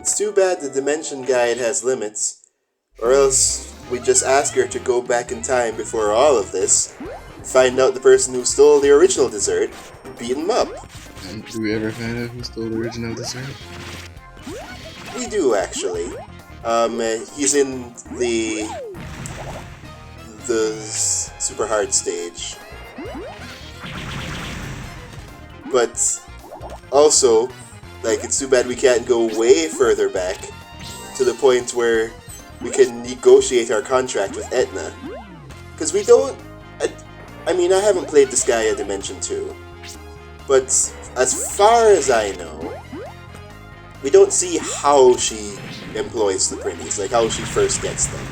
It's too bad the Dimension Guide has limits, or else we just ask her to go back in time before all of this, find out the person who stole the original dessert, and beat him up. And do we ever find out who stole the original dessert? We do, actually. He's in the super hard stage. But also, like, it's too bad we can't go way further back to the point where we can negotiate our contract with Etna. Because we don't... I mean, I haven't played Disgaea Dimension 2, but as far as I know, we don't see how she employs the Prinnies, like how she first gets them.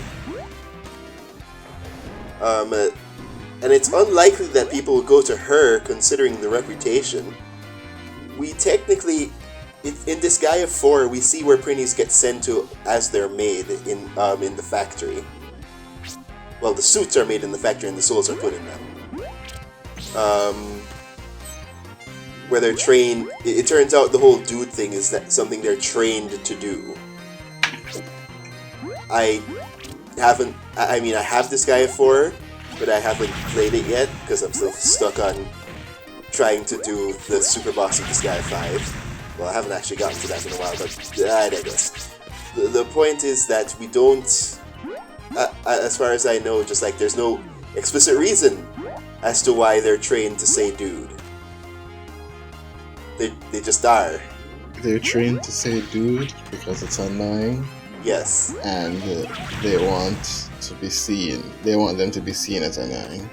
And it's unlikely that people will go to her, considering the reputation. We technically, in Disgaea 4, we see where Prinnies get sent to as they're made in the factory. Well, the suits are made in the factory and the souls are put in them. Where they're trained, it turns out the whole dude thing is that something they're trained to do. I mean, I have Disgaea 4, but I haven't played it yet, because I'm still stuck on trying to do the super boss of Disgaea 5. Well, I haven't actually gotten to that in a while, but I digress. The point is that we don't, as far as I know, just like there's no explicit reason as to why they're trained to say dude. They just are. They're trained to say dude because it's annoying. Yes. And they want to be seen. They want them to be seen as annoying.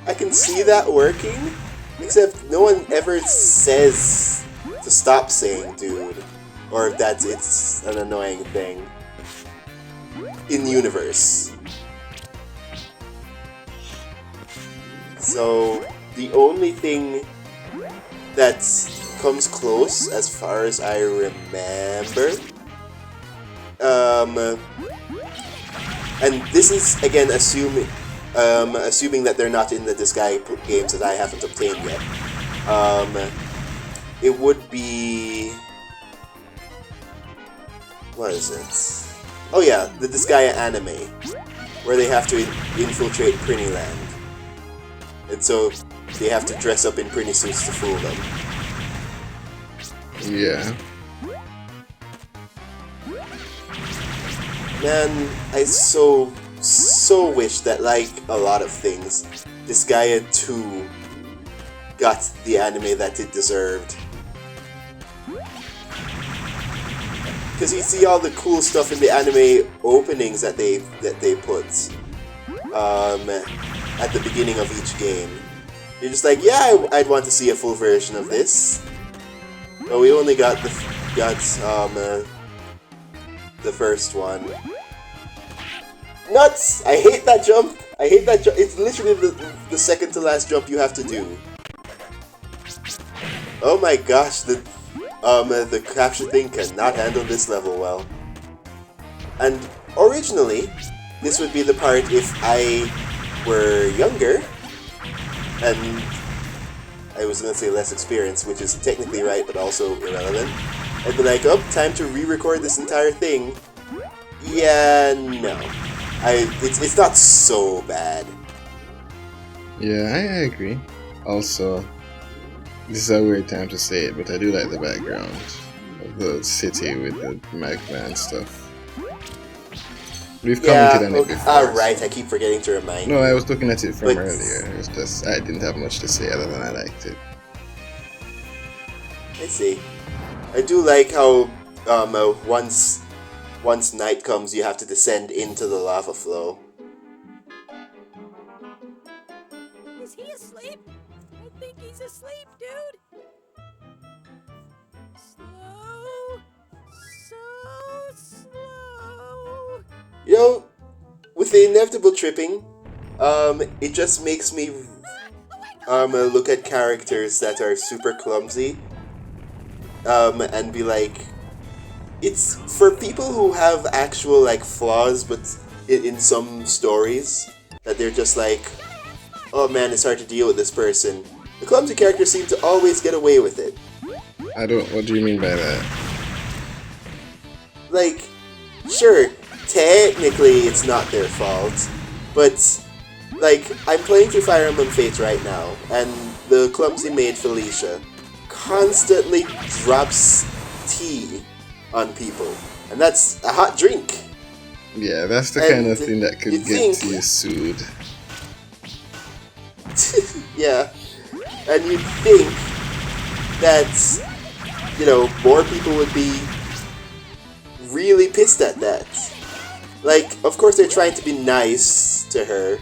I can see that working, except no one ever says to stop saying dude, or that it's an annoying thing in universe. So the only thing that comes close, as far as I remember, and this is again assuming that they're not in the Disgaea games that I haven't obtained yet. It would be, what is it? Oh yeah, the Disgaea anime, where they have to infiltrate Prinny Land. And so they have to dress up in Prinny suits to fool them. Yeah. Man, I so wish that, like a lot of things, Disgaea 2 got the anime that it deserved. Because you see all the cool stuff in the anime openings that they put at the beginning of each game. You're just like, yeah, I'd want to see a full version of this. But we only got the first one. Nuts! I hate that jump! I hate that jump. It's literally the second to last jump you have to do. Oh my gosh, the capture thing cannot handle this level well. And originally, this would be the part if I were younger, and I was gonna say less experienced, which is technically right, but also irrelevant. I'd be like, oh, time to re-record this entire thing. Yeah, no. It's not so bad. Yeah, I agree. Also, this is a weird time to say it, but I do like the background of the city with the magma and stuff. We've commented on it before. Alright, I keep forgetting to remind you. No, I was looking at it from earlier. It was just, I didn't have much to say other than I liked it. I see. I do like how once night comes, you have to descend into the lava flow. Is he asleep? I think he's asleep, dude. Slow. So slow. You know, with the inevitable tripping, it just makes me look at characters that are super clumsy, and be like, it's for people who have actual like flaws, but in some stories that they're just like, oh man, it's hard to deal with this person. the clumsy characters seem to always get away with it. What do you mean by that? Like, sure, technically it's not their fault, but, like, I'm playing through Fire Emblem Fates right now, and the clumsy maid Felicia constantly drops tea on people, and that's a hot drink. Yeah, that's the And kind of thing that could you'd get think- you sued. Yeah, and you'd think that, you know, more people would be really pissed at that. Like, of course they're trying to be nice to her,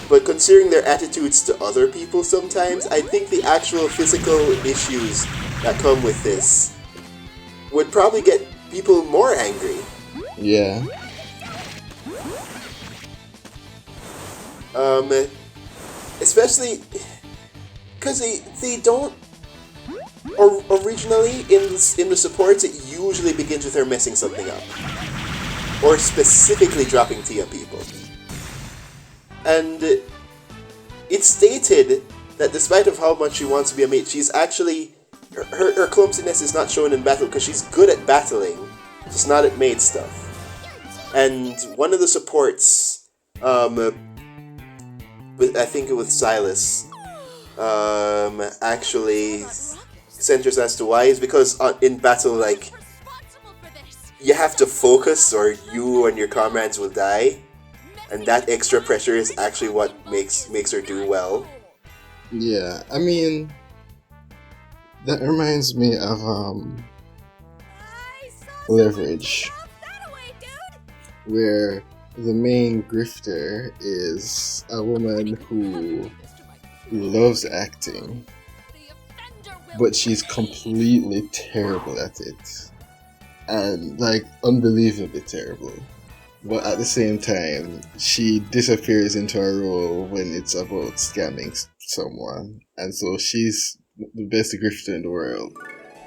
but considering their attitudes to other people sometimes, I think the actual physical issues that come with this would probably get people more angry. Yeah. Especially because they don't. Or originally in the supports, it usually begins with her messing something up, or specifically dropping tea on people. And it's stated that despite of how much she wants to be a mate, she's actually her clumsiness is not shown in battle because she's good at battling, just not at mate stuff. And one of the supports, I think it was Silas, actually centers as to why is because in battle, like, you have to focus or you and your comrades will die, and that extra pressure is actually what makes her do well. Yeah, I mean, that reminds me of Leverage, where the main grifter is a woman who loves acting, but she's completely terrible at it. And, like, unbelievably terrible. But at the same time, she disappears into a role when it's about scamming someone. And so she's the best grifter in the world,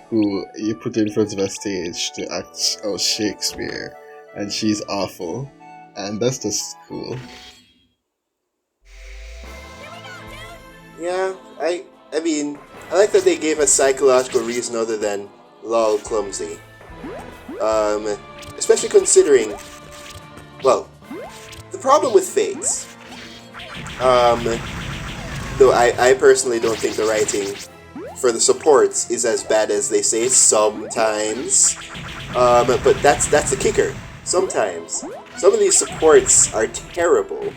who you put in front of a stage to act out Shakespeare, and she's awful. And that's just cool. Yeah, I mean, I like that they gave a psychological reason other than lol clumsy. Especially considering, well, the problem with Fates, though I personally don't think the writing for the supports is as bad as they say sometimes, but that's the kicker. Sometimes. Some of these supports are terrible,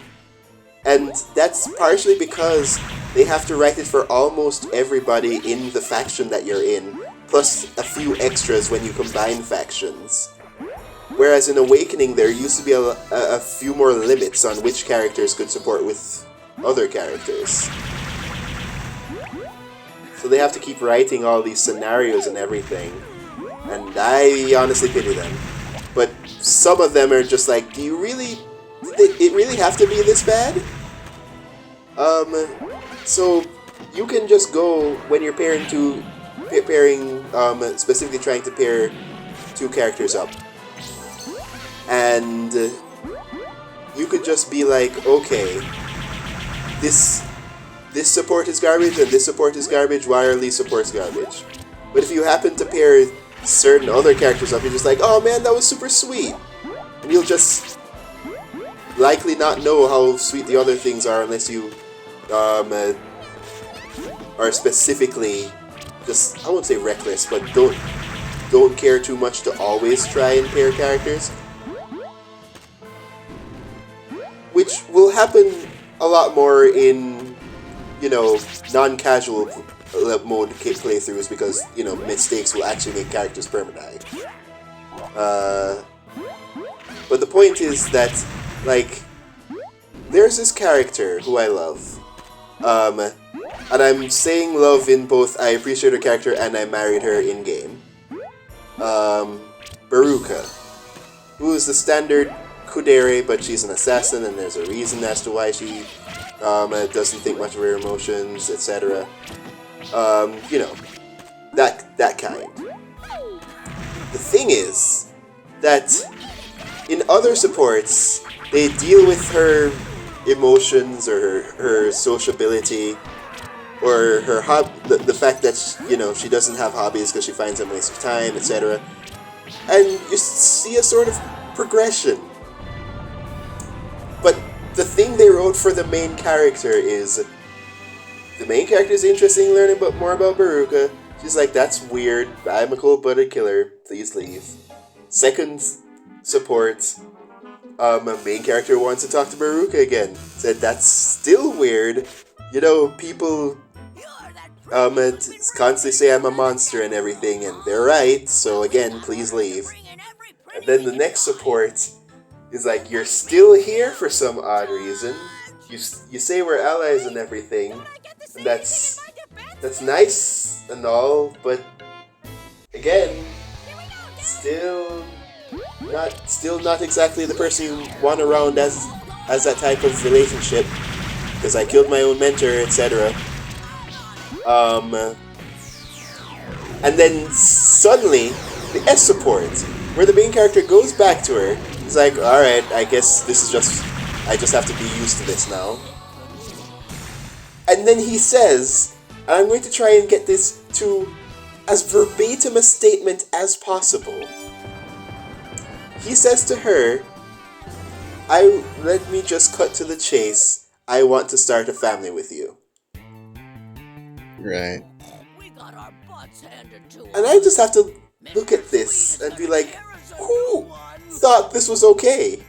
and that's partially because they have to write it for almost everybody in the faction that you're in, plus a few extras when you combine factions. Whereas in Awakening, there used to be a few more limits on which characters could support with other characters. So they have to keep writing all these scenarios and everything, and I honestly pity them. But some of them are just like, do you really... Did it really have to be this bad? So you can just go when you're specifically trying to pair two characters up, and you could just be like, okay, this support is garbage and this support is garbage, why are these supports garbage? But if you happen to pair certain other characters up, you're just like, oh man, that was super sweet, and you'll just likely not know how sweet the other things are unless you are specifically just, I won't say reckless, but don't care too much to always try and pair characters, which will happen a lot more in, you know, non-casual mode playthroughs, because, you know, mistakes will actually make characters permanent. But the point is that, like, there's this character who I love, and I'm saying love in both I appreciate her character and I married her in-game. Baruka, who is the standard Kudere, but she's an assassin, and there's a reason as to why she doesn't think much of her emotions, etc. You know, that kind. The thing is that in other supports, they deal with her emotions or her sociability or her the fact that she doesn't have hobbies because she finds them a waste of time, etc. And you see a sort of progression. But the thing they wrote for the main character is the main character is interested in learning more about Baruka. She's like, that's weird. I'm a cold-blooded killer. Please leave. Second support. Main character wants to talk to Baruka again. Said that's still weird. People constantly say I'm a monster and everything, and they're right. So again, please leave. And then the next support is like, you're still here for some odd reason. You say we're allies and everything, and that's nice and all, but again, still not exactly the person you want around as that type of relationship, because I killed my own mentor, etc. And then suddenly the S support, where the main character goes back to her, is like, alright, I guess this is I just have to be used to this now. And then he says, and I'm going to try and get this to as verbatim a statement as possible. He says to her, let me just cut to the chase. I want to start a family with you. Right. And I just have to look at this and be like, who thought this was okay?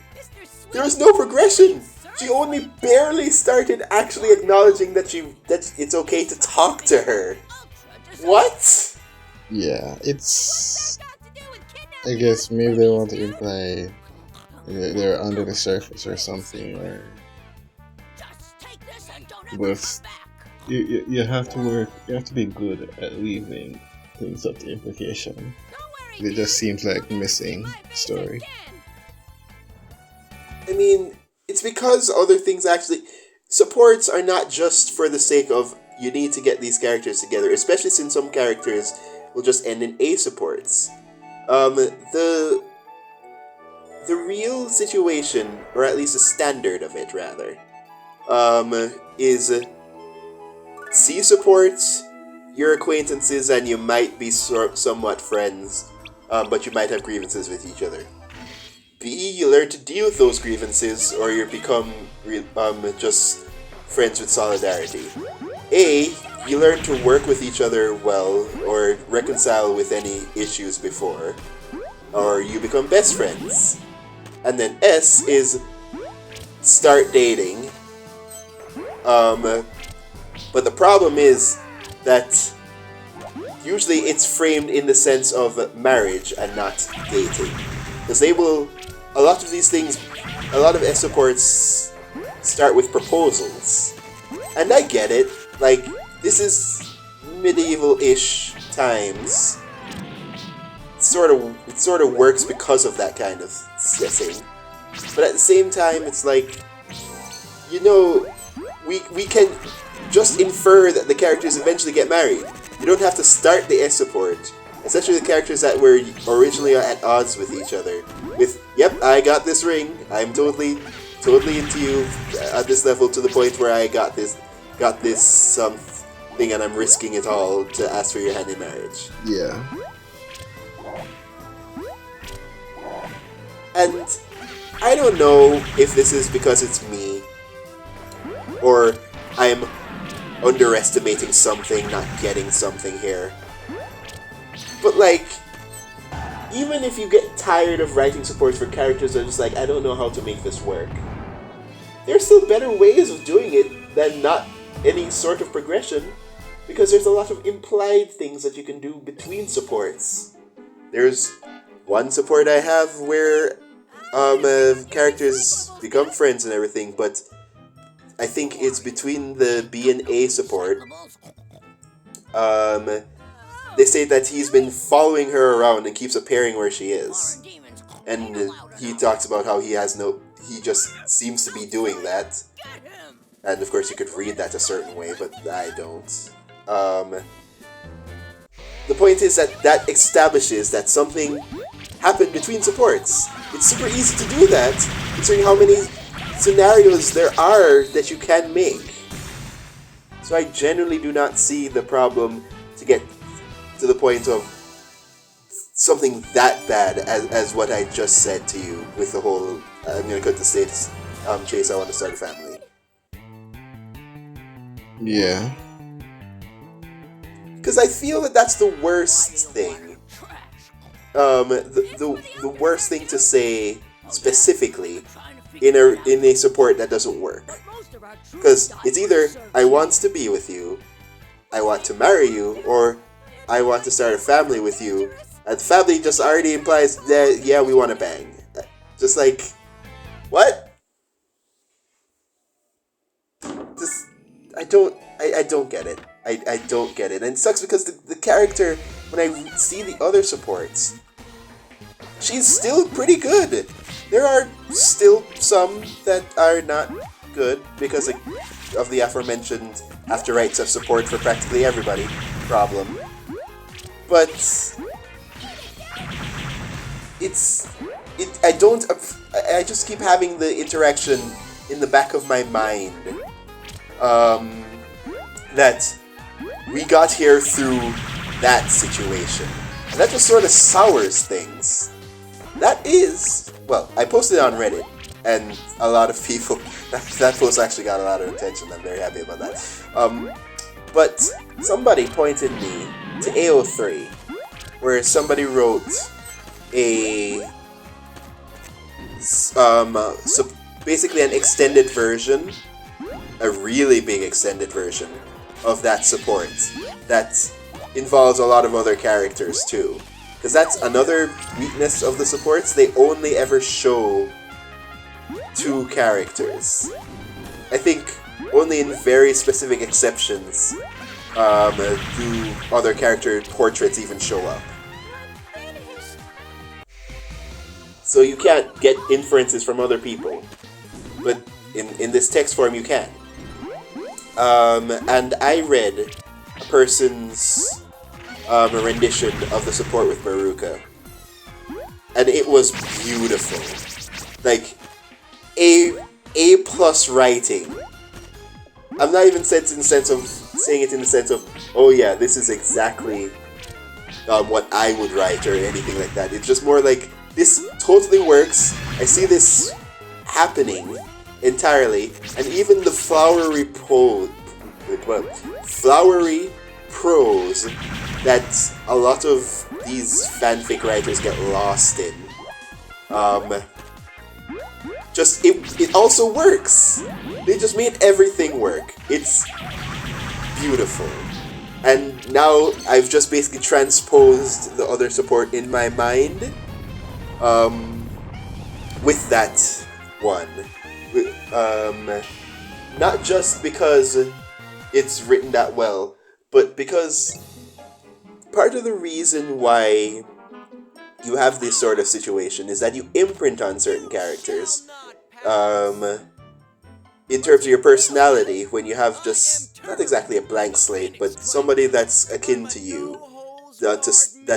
There was no progression. She only barely started actually acknowledging that it's okay to talk to her. What? Yeah, it's... I guess maybe they want to imply they're under the surface or something, or... But you have to work, you have to be good at weaving things up to implication. It just seems like missing story. I mean, it's because other things actually... Supports are not just for the sake of you need to get these characters together, especially since some characters will just end in A supports. The real situation, or at least the standard of it rather, is C supports, your acquaintances, and you might be somewhat friends, but you might have grievances with each other. B, you learn to deal with those grievances, or you become just friends with solidarity. A, you learn to work with each other well, or reconcile with any issues before, or you become best friends. And then S is start dating. But the problem is that usually it's framed in the sense of marriage and not dating. Because a lot of these things, a lot of S supports start with proposals. And I get it, like, this is medieval-ish times. It sort of works because of that kind of setting. But at the same time, it's like, we can just infer that the characters eventually get married. You don't have to start the S support, especially the characters that were originally at odds with each other. With, yep, I got this ring, I'm totally into you at this level, to the point where I got this thing and I'm risking it all to ask for your hand in marriage. Yeah. And I don't know if this is because it's me, or I'm underestimating something, not getting something here. But like, even if you get tired of writing supports for characters that are just like, I don't know how to make this work, there's still better ways of doing it than not any sort of progression, because there's a lot of implied things that you can do between supports. There's one support I have where characters become friends and everything, but I think it's between the B and A support. They say that he's been following her around and keeps appearing where she is. And he talks about how he just seems to be doing that. And of course you could read that a certain way, but I don't. The point is that establishes that something happened between supports. It's super easy to do that, considering how many scenarios there are that you can make. So I generally do not see the problem to get to the point of something that bad as what I just said to you with the whole I'm gonna cut the status chase, I want to start a family. Yeah. Because I feel that that's the worst thing. The worst thing to say specifically in a support that doesn't work. Because it's either I want to be with you, I want to marry you, or I want to start a family with you. And family just already implies that yeah, we want to bang. Just like what? Just I don't get it. I don't get it. And it sucks because the character, when I see the other supports, she's still pretty good. There are still some that are not good because of the aforementioned after rights of support for practically everybody problem. But I just keep having the interaction in the back of my mind that we got here through that situation. And that just sort of sours things. That is, well, I posted it on Reddit, and a lot of people, that post actually got a lot of attention. I'm very happy about that. But somebody pointed me to AO3, where somebody wrote basically an extended version, a really big extended version of that support that involves a lot of other characters too. Because that's another weakness of the supports, they only ever show 2 characters. I think only in very specific exceptions do other character portraits even show up. So you can't get inferences from other people, but in this text form you can. And I read a person's a rendition of the support with Maruka, and it was beautiful. Like A plus writing. I'm not even saying it in the sense of oh yeah, this is exactly what I would write or anything like that. It's just more like this totally works. I see this happening entirely, and even the flowery prose that a lot of these fanfic writers get lost in. It also works. They just made everything work. It's beautiful. And now I've just basically transposed the other support in my mind with that one. Not just because it's written that well, but because part of the reason why you have this sort of situation is that you imprint on certain characters in terms of your personality when you have just not exactly a blank slate, but somebody that's akin to you that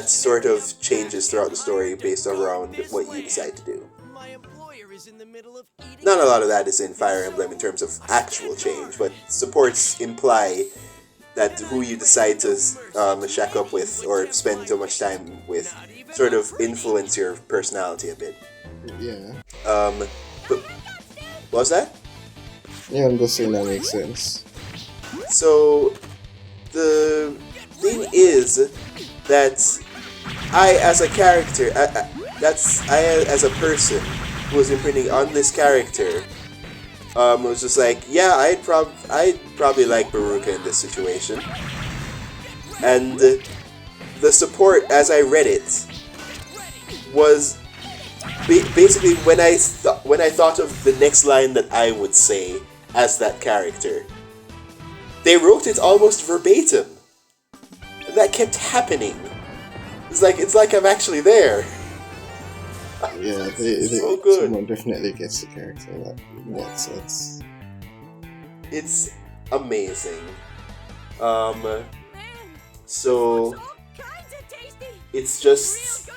sort of changes throughout the story based around what you decide to do. Not a lot of that is in Fire Emblem in terms of actual change, but supports imply that who you decide to shack up with or spend too much time with sort of influence your personality a bit. Yeah. But what was that? Yeah, I'm just saying that makes sense. So the thing is that I, as a character, I as a person who was imprinting on this character, was just like, yeah, I'd probably like Baruka in this situation. And the support, as I read it, was basically when I thought of the next line that I would say as that character, they wrote it almost verbatim. And that kept happening. It's like I'm actually there. Yeah, so good. Someone definitely gets the character. That makes sense. It's amazing. So it's just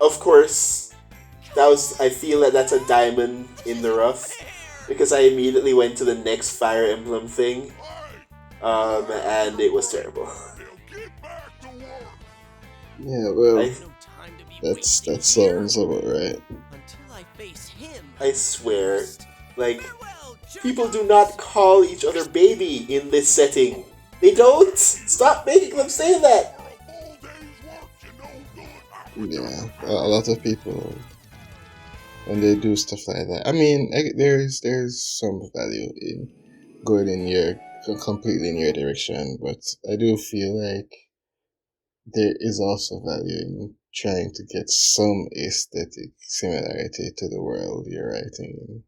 of course I feel that that's a diamond in the rough because I immediately went to the next Fire Emblem thing, and it was terrible. Yeah, well, I No time to be that wasting sounds here about right. until I face him. I swear, like, Farewell, people do jerk-offs. not call each other baby in this setting. They don't. Stop making them say that. Yeah, a lot of people when they do stuff like that. I mean, there's some value in going in your completely in your direction, but I do feel like there is also value in trying to get some aesthetic similarity to the world you're writing in.